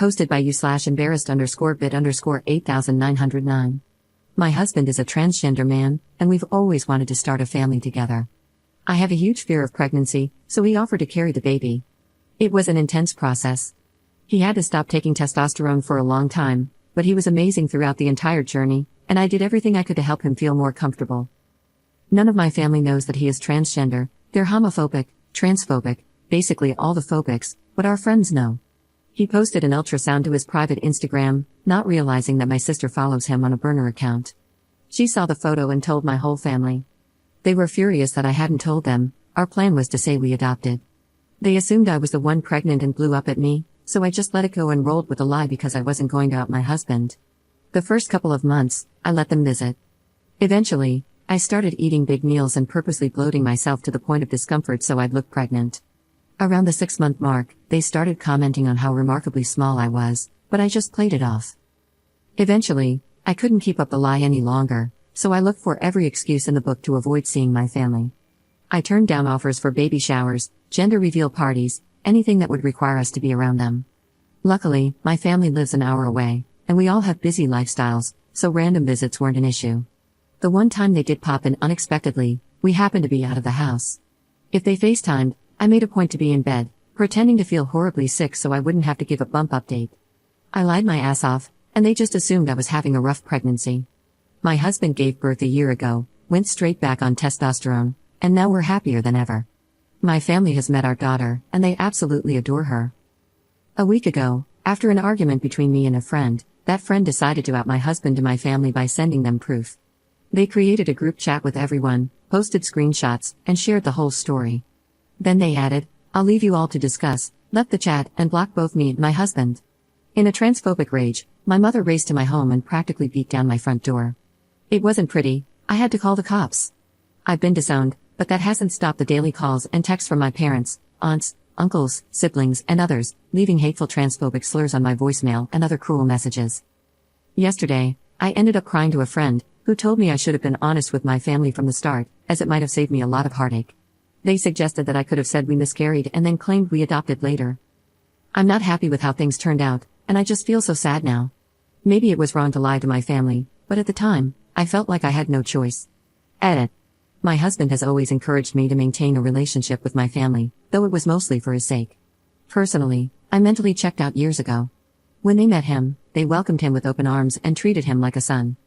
Posted by you/embarrassed_bit_8909. My husband is a transgender man, and we've always wanted to start a family together. I have a huge fear of pregnancy, so he offered to carry the baby. It was an intense process. He had to stop taking testosterone for a long time, but he was amazing throughout the entire journey, and I did everything I could to help him feel more comfortable. None of my family knows that he is transgender. They're homophobic, transphobic, basically all the phobics, but our friends know. He posted an ultrasound to his private Instagram, not realizing that my sister follows him on a burner account. She saw the photo and told my whole family. They were furious that I hadn't told them. Our plan was to say we adopted. They assumed I was the one pregnant and blew up at me, so I just let it go and rolled with the lie because I wasn't going to out my husband. The first couple of months, I let them visit. Eventually, I started eating big meals and purposely bloating myself to the point of discomfort so I'd look pregnant. Around the 6-month mark, they started commenting on how remarkably small I was, but I just played it off. Eventually, I couldn't keep up the lie any longer, so I looked for every excuse in the book to avoid seeing my family. I turned down offers for baby showers, gender reveal parties, anything that would require us to be around them. Luckily, my family lives an hour away, and we all have busy lifestyles, so random visits weren't an issue. The one time they did pop in unexpectedly, we happened to be out of the house. If they FaceTimed, I made a point to be in bed, pretending to feel horribly sick so I wouldn't have to give a bump update. I lied my ass off, and they just assumed I was having a rough pregnancy. My husband gave birth a year ago, went straight back on testosterone, and now we're happier than ever. My family has met our daughter, and they absolutely adore her. A week ago, after an argument between me and a friend, that friend decided to out my husband to my family by sending them proof. They created a group chat with everyone, posted screenshots, and shared the whole story. Then they added, "I'll leave you all to discuss," left the chat, and blocked both me and my husband. In a transphobic rage, my mother raced to my home and practically beat down my front door. It wasn't pretty. I had to call the cops. I've been disowned, but that hasn't stopped the daily calls and texts from my parents, aunts, uncles, siblings, and others, leaving hateful transphobic slurs on my voicemail and other cruel messages. Yesterday, I ended up crying to a friend, who told me I should have been honest with my family from the start, as it might have saved me a lot of heartache. They suggested that I could have said we miscarried and then claimed we adopted later. I'm not happy with how things turned out, and I just feel so sad now. Maybe it was wrong to lie to my family, but at the time, I felt like I had no choice. Edit. My husband has always encouraged me to maintain a relationship with my family, though it was mostly for his sake. Personally, I mentally checked out years ago. When they met him, they welcomed him with open arms and treated him like a son.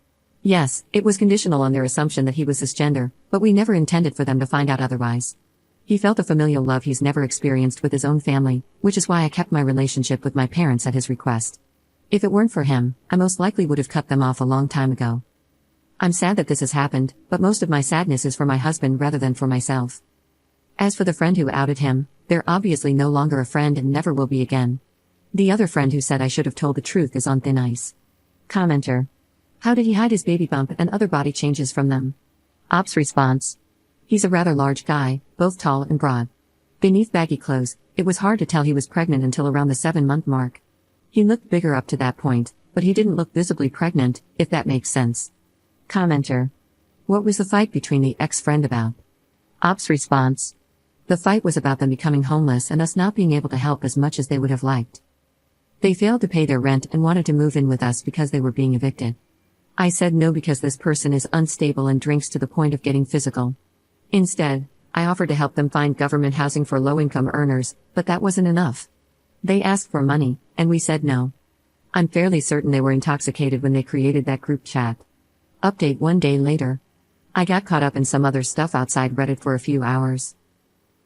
Yes, it was conditional on their assumption that he was cisgender, but we never intended for them to find out otherwise. He felt a familial love he's never experienced with his own family, which is why I kept my relationship with my parents at his request. If it weren't for him, I most likely would have cut them off a long time ago. I'm sad that this has happened, but most of my sadness is for my husband rather than for myself. As for the friend who outed him, they're obviously no longer a friend and never will be again. The other friend who said I should have told the truth is on thin ice. Commenter. How did he hide his baby bump and other body changes from them? Ops response. He's a rather large guy, both tall and broad. Beneath baggy clothes, it was hard to tell he was pregnant until around the 7-month mark. He looked bigger up to that point, but he didn't look visibly pregnant, if that makes sense. Commenter. What was the fight between the ex-friend about? Ops response. The fight was about them becoming homeless and us not being able to help as much as they would have liked. They failed to pay their rent and wanted to move in with us because they were being evicted. I said no because this person is unstable and drinks to the point of getting physical. Instead, I offered to help them find government housing for low-income earners, but that wasn't enough. They asked for money, and we said no. I'm fairly certain they were intoxicated when they created that group chat. Update 1 day later. I got caught up in some other stuff outside Reddit for a few hours.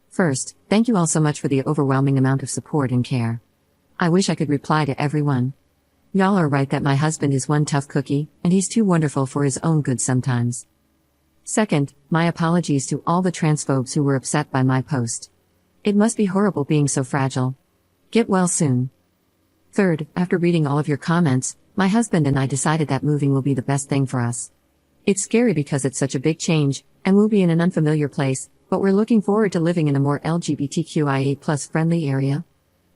First, thank you all so much for the overwhelming amount of support and care. I wish I could reply to everyone. Y'all are right that my husband is one tough cookie, and he's too wonderful for his own good sometimes. Second, my apologies to all the transphobes who were upset by my post. It must be horrible being so fragile. Get well soon. Third, after reading all of your comments, my husband and I decided that moving will be the best thing for us. It's scary because it's such a big change, and we'll be in an unfamiliar place, but we're looking forward to living in a more LGBTQIA+ friendly area.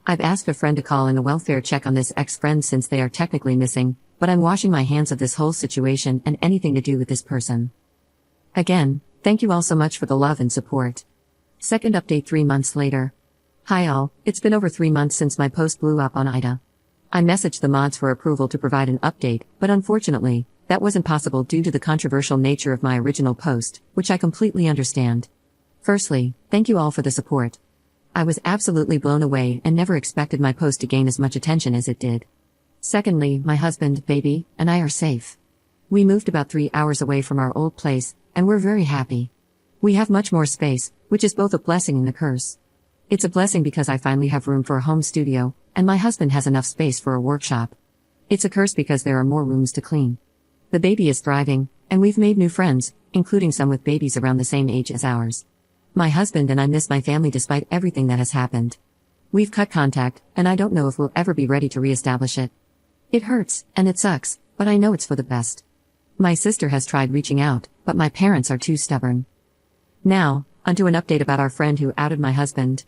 I've asked a friend to call in a welfare check on this ex-friend since they are technically missing, but I'm washing my hands of this whole situation and anything to do with this person. Again, thank you all so much for the love and support. Second update 3 months later. Hi all, it's been over 3 months since my post blew up on Ida. I messaged the mods for approval to provide an update, but unfortunately, that wasn't possible due to the controversial nature of my original post, which I completely understand. Firstly, thank you all for the support. I was absolutely blown away and never expected my post to gain as much attention as it did. Secondly, my husband, baby, and I are safe. We moved about 3 hours away from our old place, and we're very happy. We have much more space, which is both a blessing and a curse. It's a blessing because I finally have room for a home studio, and my husband has enough space for a workshop. It's a curse because there are more rooms to clean. The baby is thriving, and we've made new friends, including some with babies around the same age as ours. My husband and I miss my family despite everything that has happened. We've cut contact, and I don't know if we'll ever be ready to reestablish it. It hurts, and it sucks, but I know it's for the best. My sister has tried reaching out, but my parents are too stubborn. Now, onto an update about our friend who outed my husband.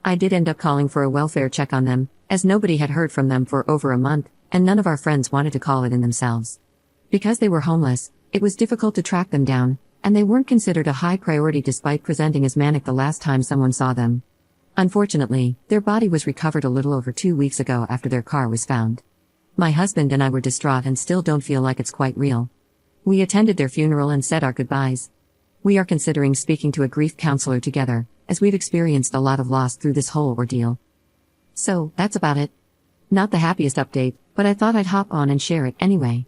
I did end up calling for a welfare check on them, as nobody had heard from them for over a month, and none of our friends wanted to call it in themselves. Because they were homeless, it was difficult to track them down, and they weren't considered a high priority despite presenting as manic the last time someone saw them. Unfortunately, their body was recovered a little over 2 weeks ago after their car was found. My husband and I were distraught and still don't feel like it's quite real. We attended their funeral and said our goodbyes. We are considering speaking to a grief counselor together, as we've experienced a lot of loss through this whole ordeal. So, that's about it. Not the happiest update, but I thought I'd hop on and share it anyway.